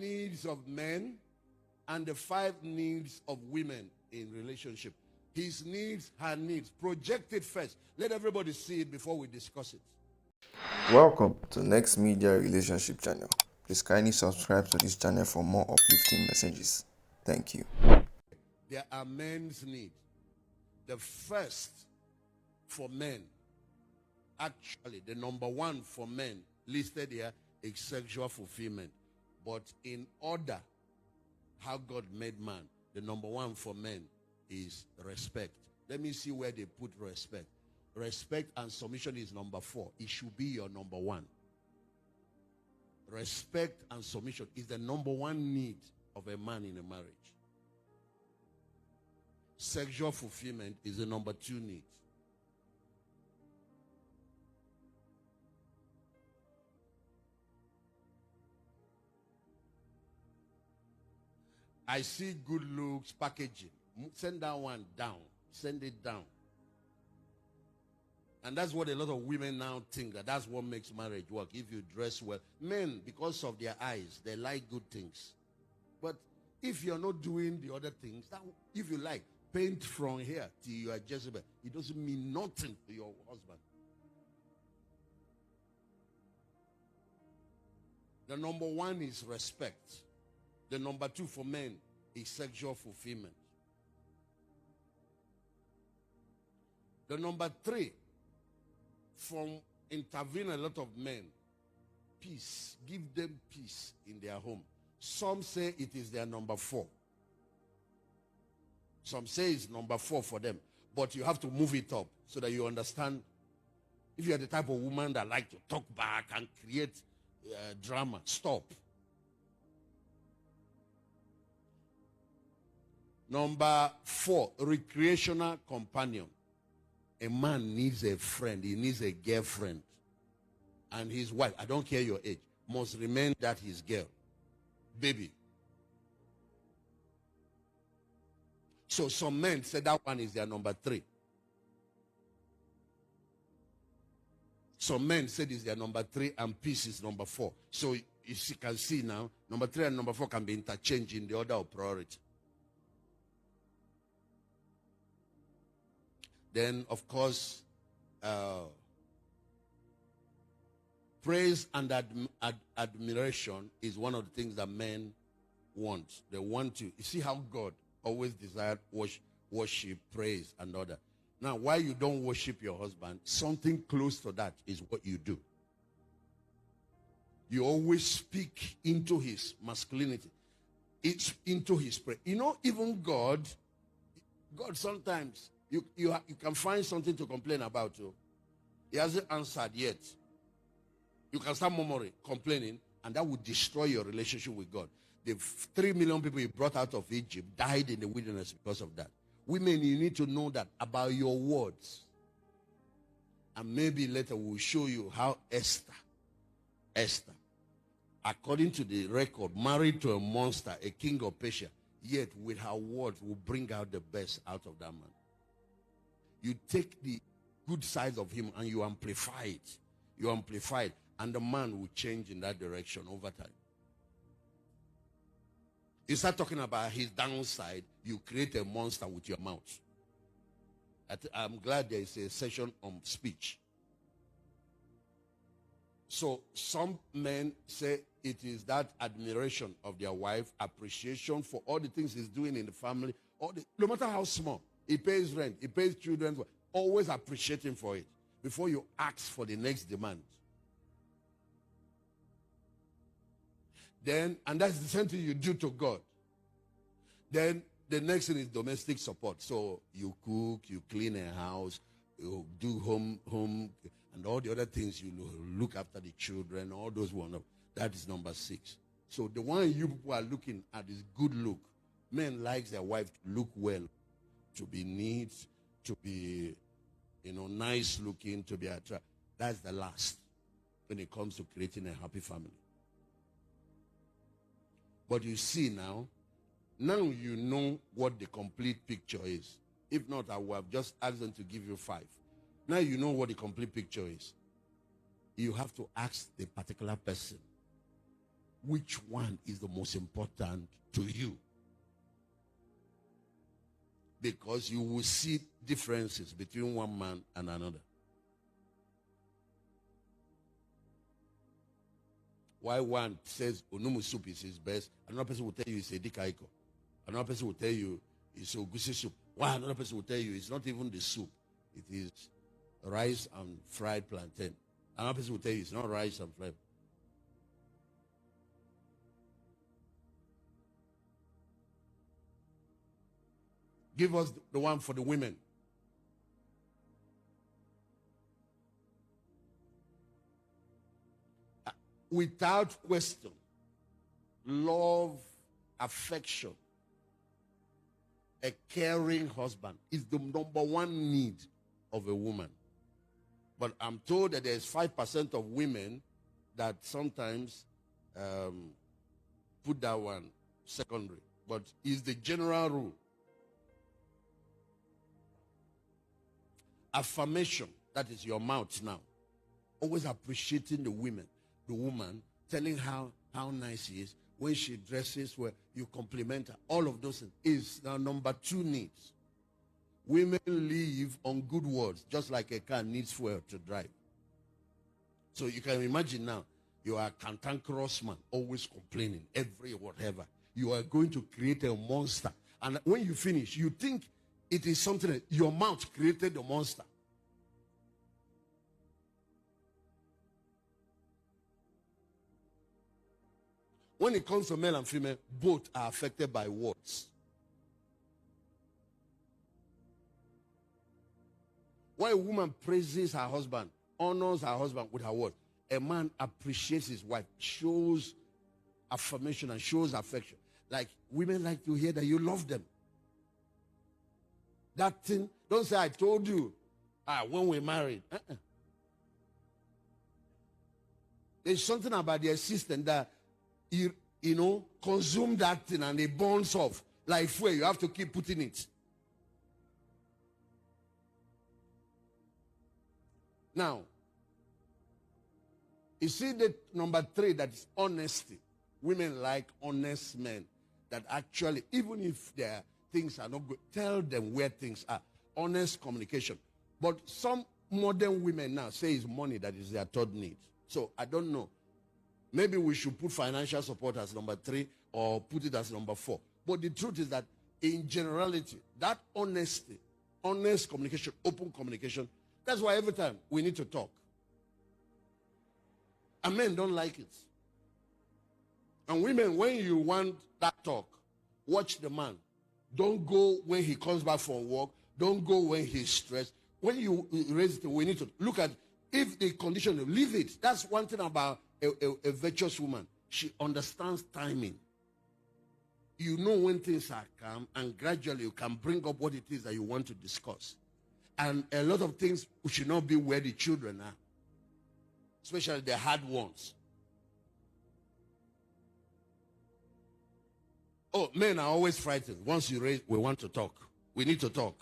Needs of men and the 5 needs of women in relationship. His needs, her needs. Project it first. Let everybody see it before we discuss it. Welcome to Next Media Relationship Channel. Please kindly subscribe to this channel for more uplifting messages. Thank you. There are men's needs. The first for men, actually the number 1 for men listed here is sexual fulfillment. But in order how God made man, the number 1 for men is respect. Let me see where they put respect. Respect and submission is number 4. It should be your number 1. Respect and submission is the number 1 need of a man in a marriage. Sexual fulfillment is the number 2 need. I see good looks, packaging. Send that one down. Send it down. And that's what a lot of women now think, that that's what makes marriage work. If you dress well. Men, because of their eyes, they like good things. But if you're not doing the other things, that, if you like, paint from here till you are Jezebel, it doesn't mean nothing to your husband. The number 1 is respect. The number 2 for men is sexual fulfillment. The number 3 from intervene a lot of men, peace. Give them peace in their home. Some say it is their number 4. Some say it's number 4 for them. But you have to move it up so that you understand. If you're the type of woman that like to talk back and create drama, stop. Number 4, recreational companion. A man needs a friend. He needs a girlfriend. And his wife, I don't care your age, must remain that his girl. Baby. So some men say that one is their number 3. Some men say this is their number 3 and peace is number 4. So you can see now, number 3 and number 4 can be interchanged in the order of priority. Then, of course, praise and admiration is one of the things that men want. They want to. You see how God always desired worship, praise, and order. Now, why you don't worship your husband, something close to that is what you do. You always speak into his masculinity. It's into his prayer. You know, even God sometimes, you can find something to complain about. He hasn't answered yet. You can start murmuring, complaining, and that would destroy your relationship with God. The 3 million people he brought out of Egypt died in the wilderness because of that. Women, you need to know that about your words. And maybe later we'll show you how Esther, according to the record, married to a monster, a king of Persia, yet with her words will bring out the best out of that man. You take the good sides of him and you amplify it. You amplify it, and the man will change in that direction over time. You start talking about his downside, you create a monster with your mouth. I'm glad there is a session on speech. So some men say it is that admiration of their wife, appreciation for all the things he's doing in the family, no matter how small. He pays rent, he pays children, always appreciate him for it before you ask for the next demand. Then, and that's the same thing you do to God. Then the next thing is domestic support. So you cook, you clean a house, you do home, and all the other things. You look after the children, all those one. That is number 6. So the one you people are looking at is good look. Men like their wife to look well, to be neat, to be, nice looking, to be attractive. That's the last when it comes to creating a happy family. But you see now you know what the complete picture is. If not, I would have just asked them to give you 5. Now you know what the complete picture is. You have to ask the particular person which one is the most important to you. Because you will see differences between one man and another. Why one says onumu soup is his best, another person will tell you it's a dikaiko. Another person will tell you it's ogusi soup. Why another person will tell you it's not even the soup, it is rice and fried plantain. Another person will tell you it's not rice and fried. Give us the one for the women. Without question, love, affection, a caring husband is the number one need of a woman. But I'm told that there's 5% of women that sometimes put that one secondary. But it's the general rule. Affirmation, that is your mouth now. Always appreciating the woman, telling how nice she is. When she dresses well, you compliment her. All of those things is now number 2 needs. Women live on good words, just like a car needs fuel to drive. So you can imagine now, you are a cantankerous man, always complaining, every whatever. You are going to create a monster. And when you finish, you think it is something that your mouth created the monster. When it comes to male and female, both are affected by words. When a woman praises her husband, honors her husband with her words, a man appreciates his wife, shows affirmation and shows affection. Like women like to hear that you love them. That thing, don't say I told you when we married. There's something about the assistant that you consume that thing and it burns off. Like fuel, you have to keep putting it. Now, you see the number 3, that is honesty. Women like honest men that actually, even if their things are not good, tell them where things are. Honest communication. But some modern women now say it's money that is their 3rd need. So I don't know. Maybe we should put financial support as number 3 or put it as number 4. But the truth is that in generality, that honesty, honest communication, open communication, that's why every time we need to talk. And men don't like it. And women, when you want that talk, watch the man. Don't go when he comes back from work. Don't go when he's stressed. When you raise it, we need to look at if the condition, leave it. That's one thing about a virtuous woman. She understands timing. You know when things are calm, and gradually you can bring up what it is that you want to discuss. And a lot of things should not be where the children are, especially the hard ones. Oh, men are always frightened. Once you raise, we want to talk. We need to talk.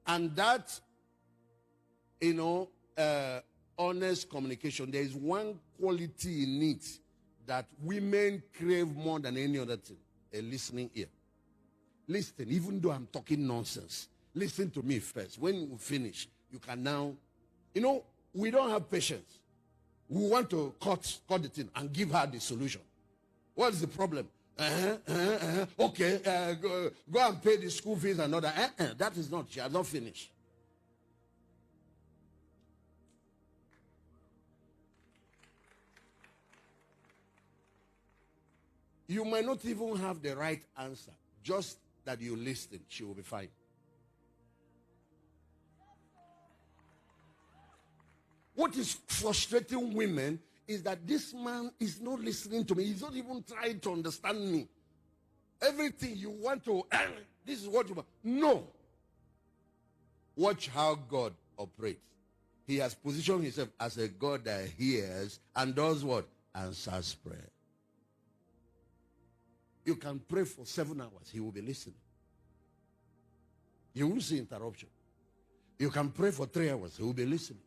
And that, honest communication, there is one quality in it that women crave more than any other thing: a listening ear. Listen, even though I'm talking nonsense, listen to me first. When you finish, you can now, we don't have patience. We want to cut the thing and give her the solution. What's the problem? Okay, go and pay the school fees and all that. That is not, she has not finished. You might not even have the right answer. Just that you listen, she will be fine. What is frustrating women is that this man is not listening to me. He's not even trying to understand me. Everything you want to, this is what you want. No. Watch how God operates. He has positioned himself as a God that hears and does what? Answers prayer. You can pray for 7 hours. He will be listening. You won't see interruption. You can pray for 3 hours. He will be listening.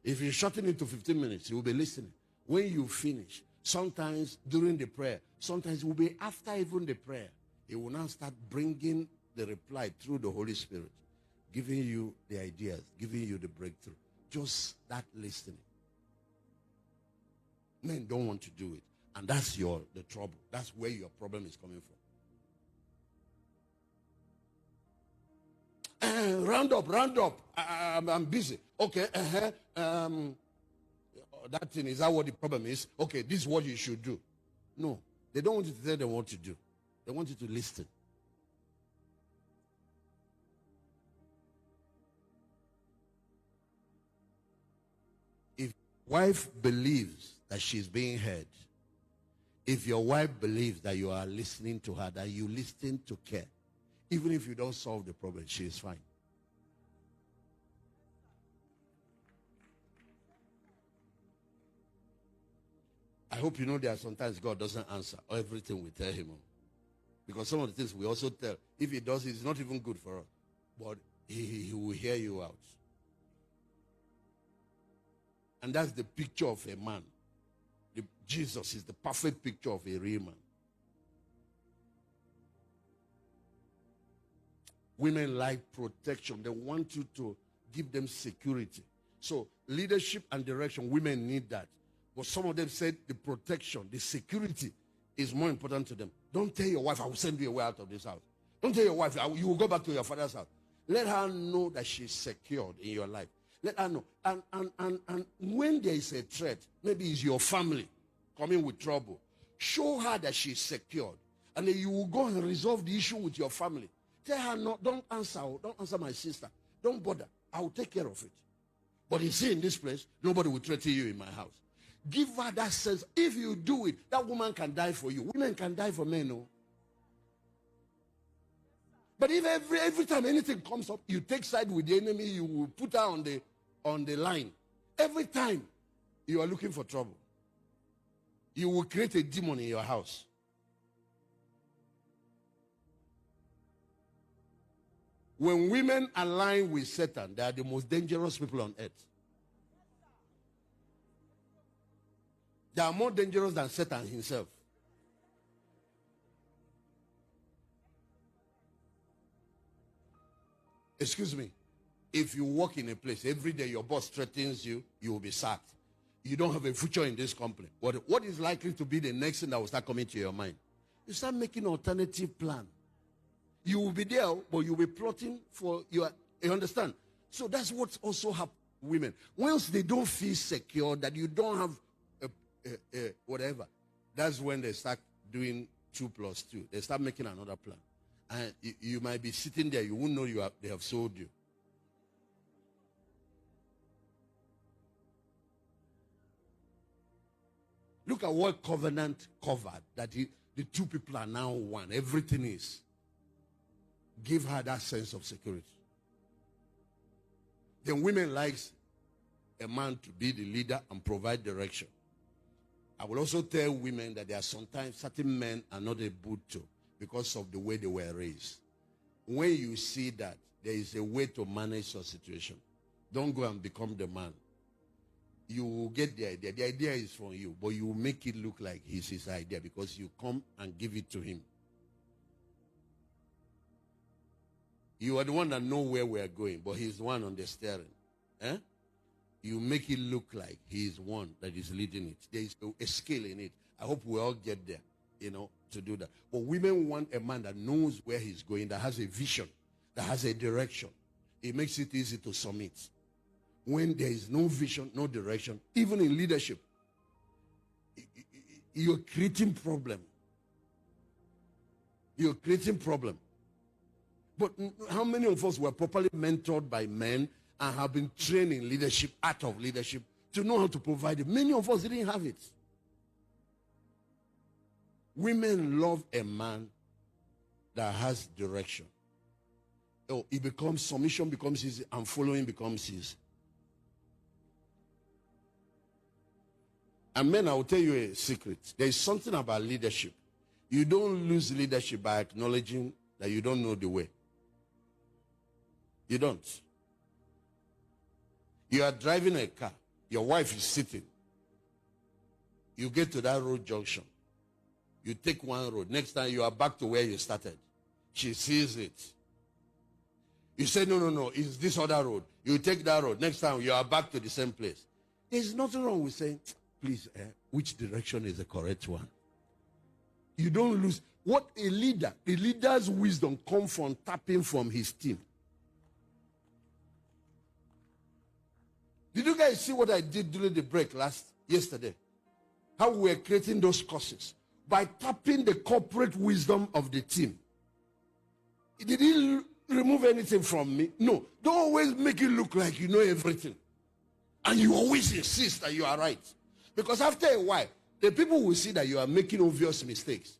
If you shorten it to 15 minutes, he will be listening. When you finish, sometimes during the prayer, sometimes it will be after even the prayer, he will now start bringing the reply through the Holy Spirit, giving you the ideas, giving you the breakthrough. Just that listening. Men don't want to do it. And that's the trouble. That's where your problem is coming from. Round up. I'm busy. Okay. That thing, is that what the problem is? Okay, this is what you should do. No, they don't want you to tell them what to do. They want you to listen. If wife believes that she's being heard, if your wife believes that you are listening to her, that you listen to care, even if you don't solve the problem, she is fine. I hope you know that sometimes God doesn't answer everything we tell him. Because some of the things we also tell, if he does, it's not even good for us. But he will hear you out. And that's the picture of a man. Jesus is the perfect picture of a real man. Women like protection. They want you to give them security. So leadership and direction, women need that. But some of them said the protection, the security is more important to them. Don't tell your wife, I will send you away out of this house. Don't tell your wife, you will go back to your father's house. Let her know that she's secured in your life. Let her know. And when there is a threat, maybe it's your family coming with trouble, show her that she's secured. And then you will go and resolve the issue with your family. Tell her, no, don't answer my sister. Don't bother. I will take care of it. But you see, in this place, nobody will threaten you in my house. Give her that sense. If you do it, that woman can die for you. Women can die for men, no? But if every time anything comes up, you take side with the enemy, you will put her on the line. Every time you are looking for trouble, you will create a demon in your house. When women align with Satan, they are the most dangerous people on earth. They are more dangerous than Satan himself. Excuse me. If you work in a place, every day your boss threatens you, you will be sacked. You don't have a future in this company. What is likely to be the next thing that will start coming to your mind? You start making an alternative plan. You will be there, but you'll be plotting for you understand? So that's what also happens to women. Once they don't feel secure, that you don't have whatever, that's when they start doing 2 + 2. They start making another plan. And you might be sitting there, you won't know they have sold you. Look at what covenant covered, that the 2 people are now one. Everything is. Give her that sense of security. Then women likes a man to be the leader and provide direction. I will also tell women that there are sometimes certain men are not able to because of the way they were raised. When you see that there is a way to manage your situation, don't go and become the man. You will get the idea. The idea is from you, but you will make it look like it's his idea because you come and give it to him. You are the one that know where we are going, but he's the one on the steering. Eh? You make it look like he is one that is leading it. There is a skill in it. I hope we all get there, to do that. But women want a man that knows where he's going, that has a vision, that has a direction. It makes it easy to submit. When there is no vision, no direction, even in leadership, you're creating problem. You're creating problem. But how many of us were properly mentored by men and have been trained in leadership, art of leadership, to know how to provide it? Many of us didn't have it. Women love a man that has direction. Oh, it becomes, submission becomes easy and following becomes easy. And men, I will tell you a secret. There is something about leadership. You don't lose leadership by acknowledging that you don't know the way. You don't. You are driving a car Your wife is sitting. You get to that road junction. You take one road. Next time you are back to where you started. She sees it. You say, no, it's this other road. You take that road. Next time you are back to the same place. There's nothing wrong with saying, please, which direction is the correct one? You don't lose. What a leader's wisdom comes from tapping from his team. Did you guys see what I did during the break yesterday? How we were creating those courses by tapping the corporate wisdom of the team. It didn't remove anything from me. No, don't always make it look like you know everything. And you always insist that you are right. Because after a while, the people will see that you are making obvious mistakes.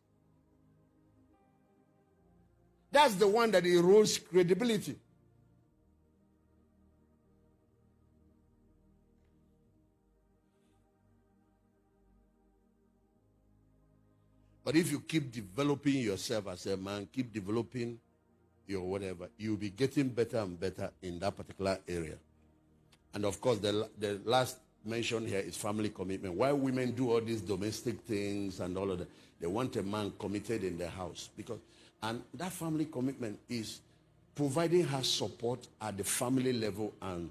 That's the one that erodes credibility. But if you keep developing yourself as a man, keep developing your whatever, you'll be getting better and better in that particular area. And of course, the last mention here is family commitment. Why women do all these domestic things and all of that, they want a man committed in their house. And that family commitment is providing her support at the family level. And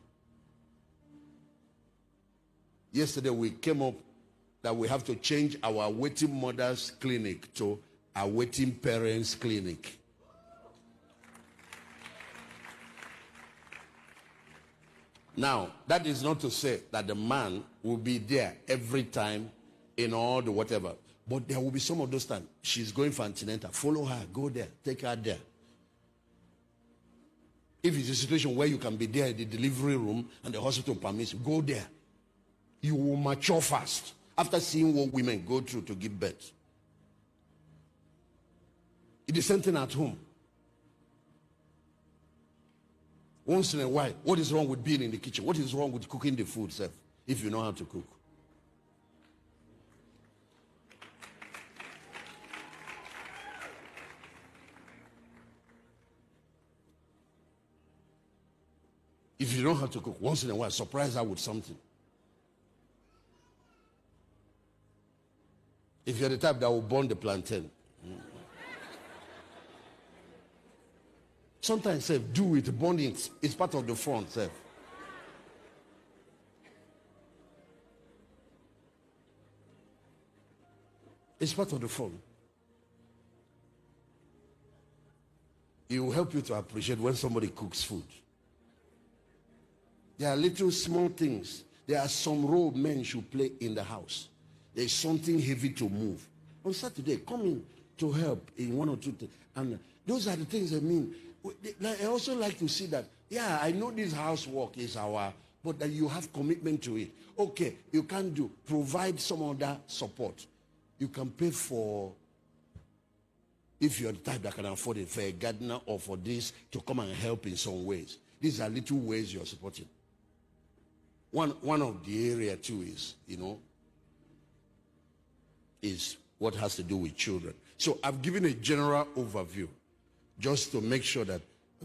yesterday we came up that we have to change our waiting mothers clinic to a waiting parents clinic. Now, that is not to say that the man will be there every time in all the whatever. But there will be some of those times. She's going for antenatal. Follow her. Go there. Take her there. If it's a situation where you can be there in the delivery room and the hospital permits you, go there. You will mature fast after seeing what women go through to give birth. It is something at home. Once in a while, what is wrong with being in the kitchen? What is wrong with cooking the food, sir, if you know how to cook? If you know how to cook, once in a while, surprise her with something. If you're the type that will burn the plantain. Sometimes, sir, do it, burn it. It's part of the fun, sir. It's part of the fun. It will help you to appreciate when somebody cooks food. There are little small things. There are some role men should play in the house. There is something heavy to move. On Saturday, come in to help in one or two things. And those are the things I mean. I also like to see that, yeah, I know this housework is but that you have commitment to it. Okay, you can't provide some other support. You can pay for, if you're the type that can afford it, for a gardener or for this to come and help in some ways. These are little ways you're supporting. One of the area too is what has to do with children. So I've given a general overview just to make sure that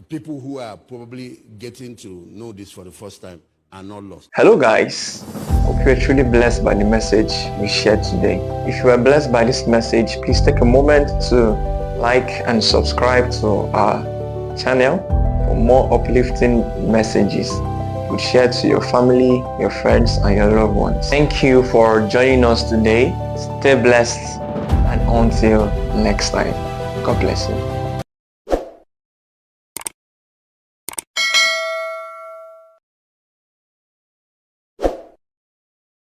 people who are probably getting to know this for the first time are not lost. Hello guys, hope you are truly blessed by the message we shared today. If you are blessed by this message, please take a moment to like and subscribe to our channel for more uplifting messages we share to your family, your friends and your loved ones. Thank you for joining us today. Stay blessed and until next time, God bless you.